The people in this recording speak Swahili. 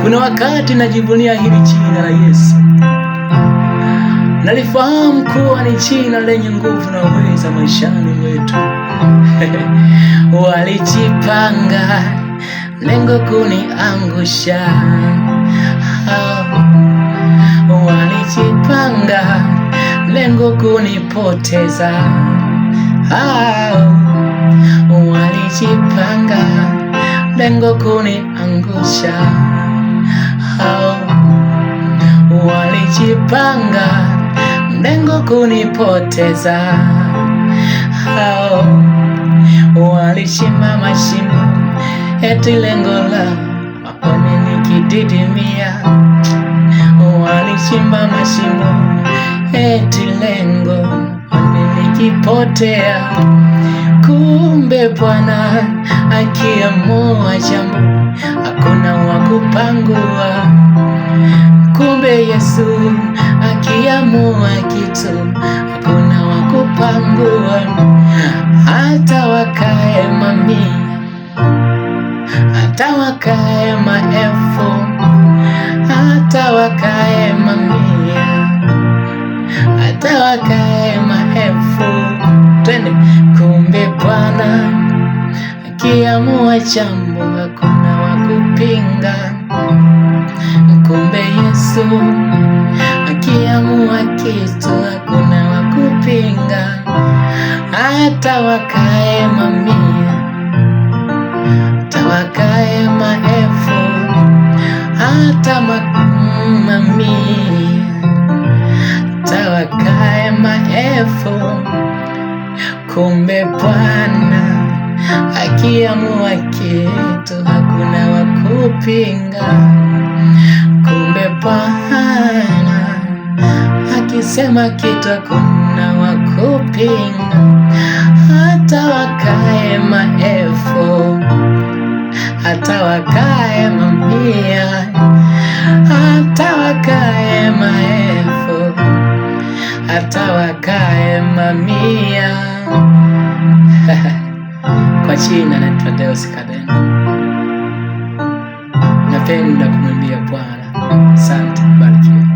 Kuna wakati najivunia hili jina la Yesu. Nalifahamu kuwa ni jina lenye nguvu na uweza maishani mwetu. Walijipanga lengo kuniangusha, walijipanga lengo kunipoteza, walijipanga lengo kuniangusha, walijipanga lengo kunipoteza, walichimba mashimo eti lengo la waone nikididimia, walichimba mashimo eti lengo waone nikipotea. Kumbe Bwana akiamua jambo hakuna wa kupangua. Kumbe Yesu akiamua kitu hakuna wa kupangua. Hata wakae mamia, hata wakae maelfu, hata wakae mamia, hata wakae maelfu, twende. Kumbe Bwana akiamua jambo hakuna wa kupinga. Kumbe Yesu akiamua kitu hakuna wa kupinga. Hata wakae mamia, hata wakae maelfu, hata mamia, hata wakae maelfu. Kumbe Bwana akiamua kitu hakuna wa kupinga. Kumbe Bwana akisema kitu hakuna wa kupinga. Hata wakae maelfu, hata wakae mamia, hata wakae maelfu, hata wakae mamia. Kwa jina naitwa Deus Kadena. Napenda kumwimbia Bwana. Asante, barikiwa.